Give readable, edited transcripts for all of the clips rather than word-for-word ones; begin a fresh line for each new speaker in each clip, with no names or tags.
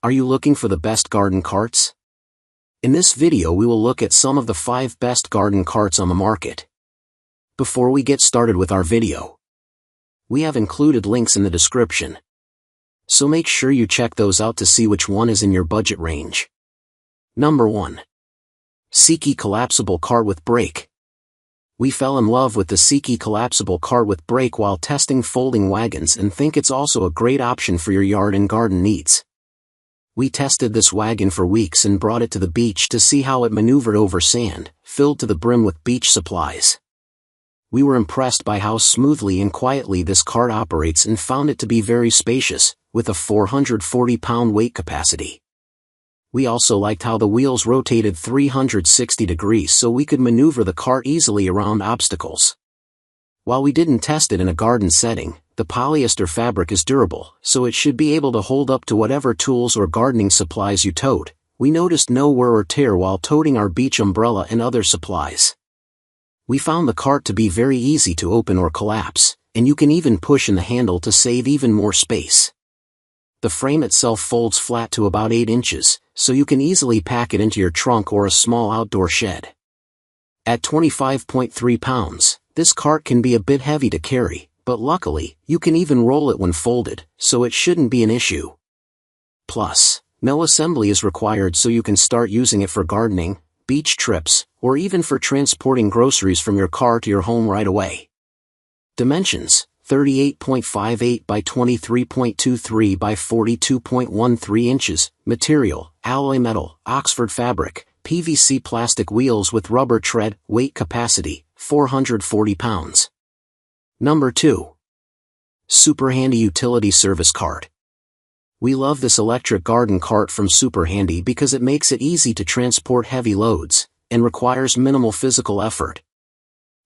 Are you looking for the best garden carts? In this video we will look at some of the 5 best garden carts on the market. Before we get started with our video, we have included links in the description, so make sure you check those out to see which one is in your budget range. Number 1. Sekey Collapsible Cart with Brake. We fell in love with the Sekey Collapsible Cart with Brake while testing folding wagons and think it's also a great option for your yard and garden needs. We tested this wagon for weeks and brought it to the beach to see how it maneuvered over sand, filled to the brim with beach supplies. We were impressed by how smoothly and quietly this cart operates and found it to be very spacious, with a 440-pound weight capacity. We also liked how the wheels rotated 360 degrees so we could maneuver the cart easily around obstacles. While we didn't test it in a garden setting, the polyester fabric is durable, so it should be able to hold up to whatever tools or gardening supplies you towed. We noticed no wear or tear while toting our beach umbrella and other supplies. We found the cart to be very easy to open or collapse, and you can even push in the handle to save even more space. The frame itself folds flat to about 8 inches, so you can easily pack it into your trunk or a small outdoor shed. At 25.3 pounds, this cart can be a bit heavy to carry, but luckily, you can even roll it when folded, so it shouldn't be an issue. Plus, no assembly is required, so you can start using it for gardening, beach trips, or even for transporting groceries from your car to your home right away. Dimensions: 38.58 by 23.23 by 42.13 inches. Material: alloy metal, Oxford fabric, PVC plastic wheels with rubber tread. Weight capacity: 440 pounds. Number 2. SuperHandy Utility Service Cart. We love this electric garden cart from SuperHandy because it makes it easy to transport heavy loads, and requires minimal physical effort.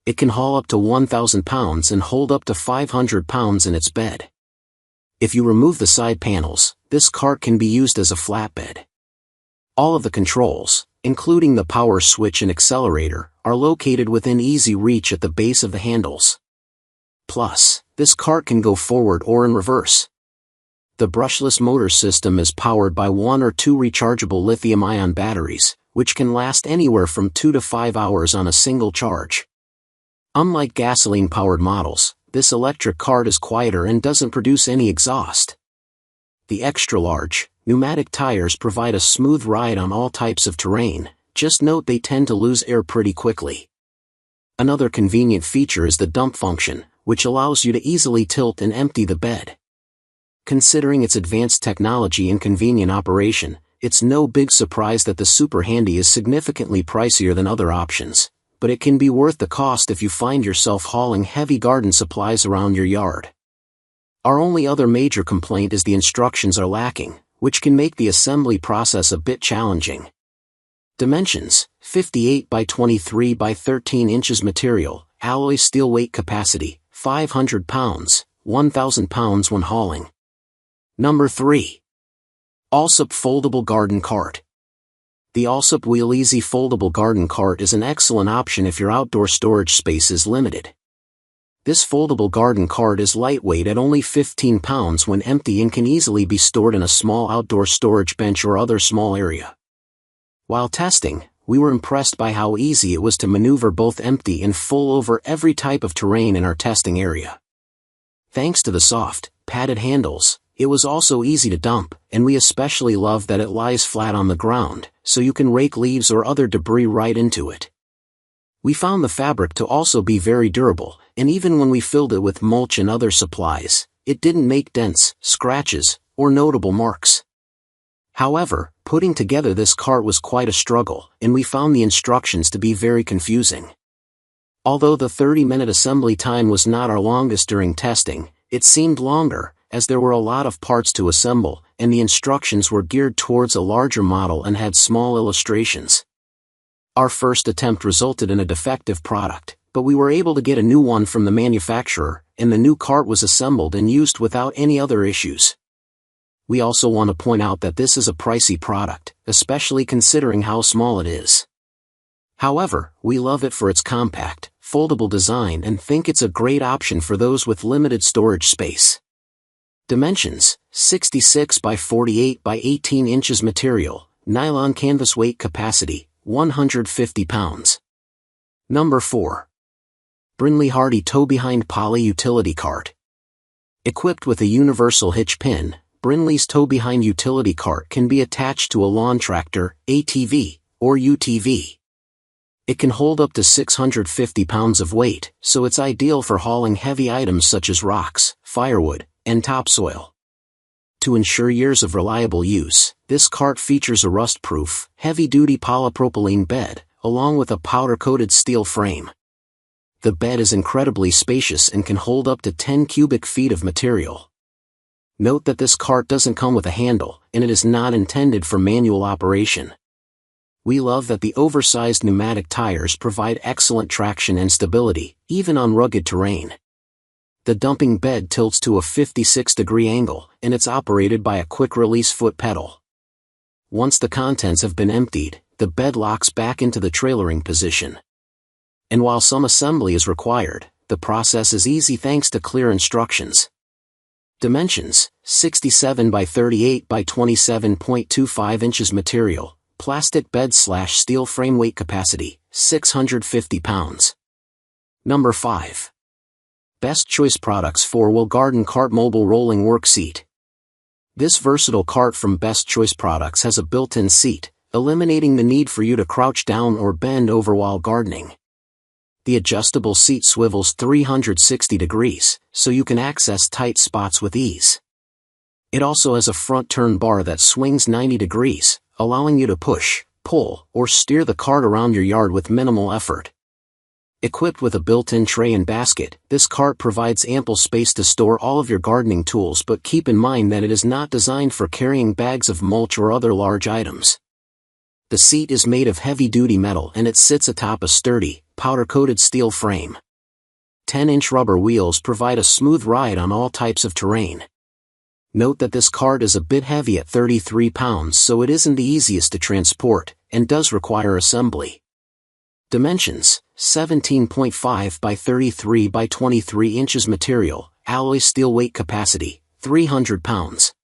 It can haul up to 1,000 pounds and hold up to 500 pounds in its bed. If you remove the side panels, this cart can be used as a flatbed. All of the controls, including the power switch and accelerator, are located within easy reach at the base of the handles. Plus, this cart can go forward or in reverse. The brushless motor system is powered by 1 or 2 rechargeable lithium-ion batteries, which can last anywhere from 2 to 5 hours on a single charge. Unlike gasoline-powered models, this electric cart is quieter and doesn't produce any exhaust. The extra-large, pneumatic tires provide a smooth ride on all types of terrain. Just note they tend to lose air pretty quickly. Another convenient feature is the dump function, which allows you to easily tilt and empty the bed. Considering its advanced technology and convenient operation, it's no big surprise that the SuperHandy is significantly pricier than other options, but it can be worth the cost if you find yourself hauling heavy garden supplies around your yard. Our only other major complaint is the instructions are lacking, which can make the assembly process a bit challenging. Dimensions: 58 by 23 by 13 inches. Material: alloy steel. Weight capacity: 500 pounds, 1,000 pounds when hauling. Number 3. Allsop Foldable Garden Cart. The Allsop Wheel Easy Foldable Garden Cart is an excellent option if your outdoor storage space is limited. This foldable garden cart is lightweight at only 15 pounds when empty and can easily be stored in a small outdoor storage bench or other small area. While testing, we were impressed by how easy it was to maneuver both empty and full over every type of terrain in our testing area. Thanks to the soft, padded handles, it was also easy to dump, and we especially love that it lies flat on the ground, so you can rake leaves or other debris right into it. We found the fabric to also be very durable, and even when we filled it with mulch and other supplies, it didn't make dents, scratches, or notable marks. However, putting together this cart was quite a struggle, and we found the instructions to be very confusing. Although the 30-minute assembly time was not our longest during testing, it seemed longer, as there were a lot of parts to assemble, and the instructions were geared towards a larger model and had small illustrations. Our first attempt resulted in a defective product, but we were able to get a new one from the manufacturer, and the new cart was assembled and used without any other issues. We also want to point out that this is a pricey product, especially considering how small it is. However, we love it for its compact, foldable design and think it's a great option for those with limited storage space. Dimensions, 66 by 48 by 18 inches material, nylon canvas weight capacity, 150 pounds. Number 4. Brinly-Hardy tow-behind poly utility cart. Equipped with a universal hitch pin, Brinly's tow-behind utility cart can be attached to a lawn tractor, ATV, or UTV. It can hold up to 650 pounds of weight, so it's ideal for hauling heavy items such as rocks, firewood, and topsoil. To ensure years of reliable use, this cart features a rust-proof, heavy-duty polypropylene bed, along with a powder-coated steel frame. The bed is incredibly spacious and can hold up to 10 cubic feet of material. Note that this cart doesn't come with a handle, and it is not intended for manual operation. We love that the oversized pneumatic tires provide excellent traction and stability, even on rugged terrain. The dumping bed tilts to a 56-degree angle, and it's operated by a quick-release foot pedal. Once the contents have been emptied, the bed locks back into the trailering position. And while some assembly is required, the process is easy thanks to clear instructions. Dimensions, 67 by 38 by 27.25 inches material, plastic bed/steel frame weight capacity, 650 pounds. Number 5. Best Choice Products 4-Wheel Garden Cart Mobile Rolling Work Seat. This versatile cart from Best Choice Products has a built-in seat, eliminating the need for you to crouch down or bend over while gardening. The adjustable seat swivels 360 degrees, so you can access tight spots with ease. It also has a front turn bar that swings 90 degrees, allowing you to push, pull, or steer the cart around your yard with minimal effort. Equipped with a built-in tray and basket, this cart provides ample space to store all of your gardening tools, but keep in mind that it is not designed for carrying bags of mulch or other large items. The seat is made of heavy-duty metal and it sits atop a sturdy, powder-coated steel frame. 10-inch rubber wheels provide a smooth ride on all types of terrain. Note that this cart is a bit heavy at 33 pounds, so it isn't the easiest to transport, and does require assembly. Dimensions, 17.5 by 33 by 23 inches material, alloy steel weight capacity, 300 pounds.